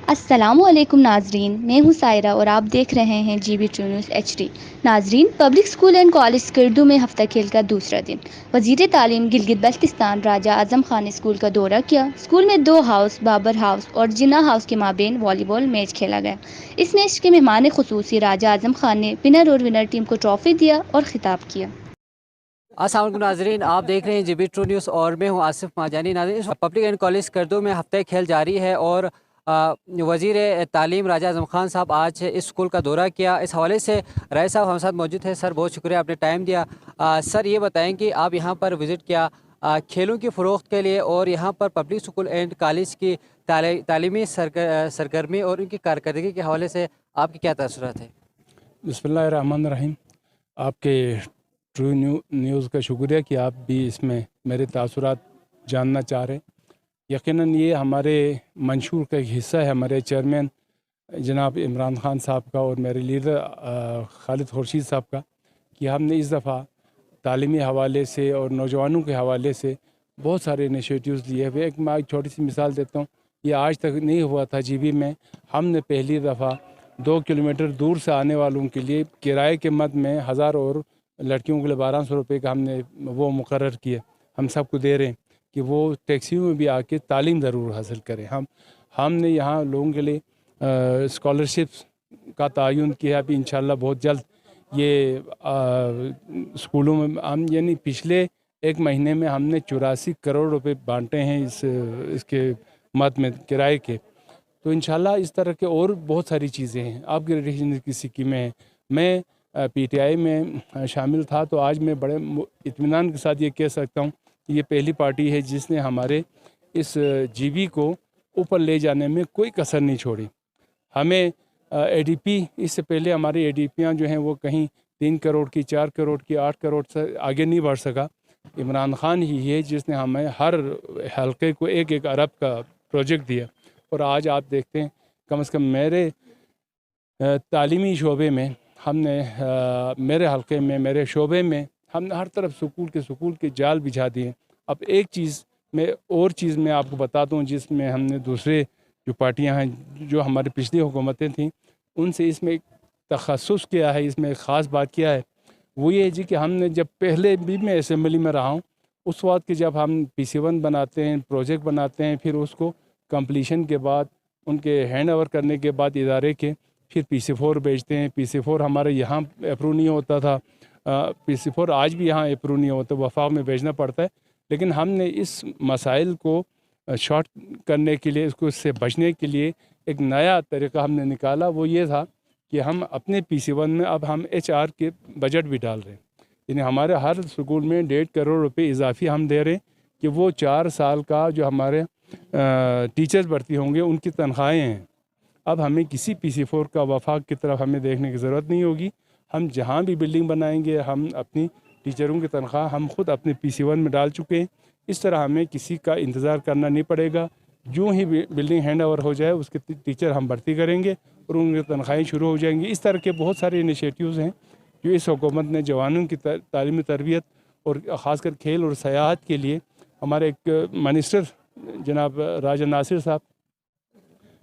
السلام علیکم ناظرین، میں ہوں سائرہ اور آپ دیکھ رہے ہیں G B two News H D. ناظرین، public school and college Skardu میں ہفتہ کھیل کا دوسرا دن، وزیر تعلیم گلگت بلتستان راجہ اعظم خان نے اسکول کا دورہ کیا۔ اسکول میں 2 ہاؤس، بابر ہاؤس اور جناح ہاؤس کے مابین والی بال میچ کھیلا گیا۔ اس میچ کے مہمان خصوصی راجہ اعظم خان نے ونر اور ونر ٹیم کو ٹرافی دیا اور خطاب کیا۔ السلام علیکم ناظرین، آپ دیکھ رہے ہیں جی بی ٹو نیوز اور میں ہوں آصف ماجانی۔ ناظرین، پبلک اینڈ کالج اسکردو میں ہفتہ کھیل جاری ہے اور وزیر تعلیم راجہ اعظم خان صاحب آج اس اسکول کا دورہ کیا۔ اس حوالے سے رائے صاحب ہم ساتھ موجود ہیں۔ سر، بہت شکریہ، آپ نے ٹائم دیا۔ سر، یہ بتائیں کہ آپ یہاں پر وزٹ کیا کھیلوں کی فروخت کے لیے اور یہاں پر پبلک اسکول اینڈ کالج کی تعلیمی سرگرمی اور ان کی کارکردگی کے حوالے سے آپ کے کیا تاثرات ہیں؟ بسم اللہ الرحمن الرحیم۔ آپ کے ٹرو نیوز کا شکریہ کہ آپ بھی اس میں میرے تاثرات جاننا چاہ رہے ہیں۔ یقیناً یہ ہمارے منشور کا ایک حصہ ہے، ہمارے چیئرمین جناب عمران خان صاحب کا اور میرے لیڈر خالد خورشید صاحب کا، کہ ہم نے اس دفعہ تعلیمی حوالے سے اور نوجوانوں کے حوالے سے بہت سارے انیشیٹیوز لیے ہوئے۔ میں ایک چھوٹی سی مثال دیتا ہوں، یہ آج تک نہیں ہوا تھا جی بی میں۔ ہم نے پہلی دفعہ 2 کلومیٹر دور سے آنے والوں کے لیے کرائے کے مد میں 1000 اور لڑکیوں کے لیے 1200 روپے کا ہم نے وہ مقرر کیا، ہم سب کو دے رہے ہیں کہ وہ ٹیکسیوں میں بھی آ کے تعلیم ضرور حاصل کریں۔ ہم نے یہاں لوگوں کے لیے اسکالرشپس کا تعین کیا۔ ابھی انشاءاللہ بہت جلد یہ اسکولوں میں ہم یعنی پچھلے 1 مہینے میں ہم نے 84 کروڑ روپے بانٹے ہیں اس کے مد میں کرائے کے۔ تو انشاءاللہ اس طرح کے اور بہت ساری چیزیں ہیں، اپ گریڈیشن کی اسکیمیں ہیں۔ میں پی ٹی آئی میں شامل تھا تو آج میں بڑے اطمینان کے ساتھ یہ کہہ سکتا ہوں کہ یہ پہلی پارٹی ہے جس نے ہمارے اس جی بی کو اوپر لے جانے میں کوئی کسر نہیں چھوڑی۔ ہمیں اے ڈی پی، اس سے پہلے ہماری اے ڈی پیاں جو ہیں وہ کہیں 3 کروڑ کی، 4 کروڑ کی، 8 کروڑ سے آگے نہیں بڑھ سکا۔ عمران خان ہی ہے جس نے ہمیں ہر حلقے کو 1 ارب کا پروجیکٹ دیا، اور آج آپ دیکھتے ہیں کم از کم میرے تعلیمی شعبے میں ہم نے میرے حلقے میں، میرے شعبے میں ہم نے ہر طرف سکول کے جال بچھا دیے۔ اب ایک چیز میں آپ کو بتاتا ہوں جس میں ہم نے دوسرے جو پارٹیاں ہیں جو ہماری پچھلی حکومتیں تھیں ان سے اس میں ایک تخصص کیا ہے، اس میں ایک خاص بات کیا ہے، وہ یہ ہے جی کہ ہم نے جب پہلے بھی میں اسمبلی میں رہا ہوں، اس وقت کہ جب ہم PC1 بناتے ہیں، پروجیکٹ بناتے ہیں، پھر اس کو کمپلیشن کے بعد ان کے ہینڈ اوور کرنے کے بعد ادارے کے پھر PC4 بھیجتے ہیں۔ PC4 ہمارے یہاں اپروو نہیں ہوتا تھا، PC4 آج بھی یہاں اپروو نہیں ہوتا، وفاق میں بھیجنا پڑتا ہے۔ لیکن ہم نے اس مسائل کو شارٹ کرنے کے لیے، اس سے بچنے کے لیے ایک نیا طریقہ ہم نے نکالا، وہ یہ تھا کہ ہم اپنے PC1 میں اب ہم HR کے بجٹ بھی ڈال رہے ہیں، یعنی ہمارے ہر سکول میں 1.5 کروڑ روپے اضافی ہم دے رہے ہیں کہ وہ 4 سال کا جو ہمارے ٹیچرز بھرتی ہوں گے ان کی تنخواہیں ہیں۔ اب ہمیں کسی PC4 کا وفاق کی طرف ہمیں دیکھنے کی ضرورت نہیں ہوگی۔ ہم جہاں بھی بلڈنگ بنائیں گے، ہم اپنی ٹیچروں کی تنخواہ ہم خود اپنے PC1 میں ڈال چکے ہیں۔ اس طرح ہمیں کسی کا انتظار کرنا نہیں پڑے گا، جو ہی بلڈنگ ہینڈ اوور ہو جائے اس کے ٹیچر ہم بھرتی کریں گے اور ان کی تنخواہیں شروع ہو جائیں گی۔ اس طرح کے بہت سارے انیشیٹیوز ہیں جو اس حکومت نے جوانوں کی تعلیمی تربیت اور خاص کر کھیل اور سیاحت کے لیے، ہمارے ایک منسٹر جناب راجہ ناصر صاحب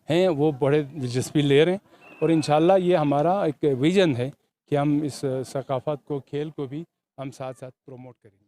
ہیں، وہ بڑے دلچسپی لے رہے ہیں، اور انشاءاللہ یہ ہمارا ایک ویژن ہے کہ ہم اس ثقافت کو، کھیل کو بھی ہم ساتھ ساتھ پروموٹ کریں۔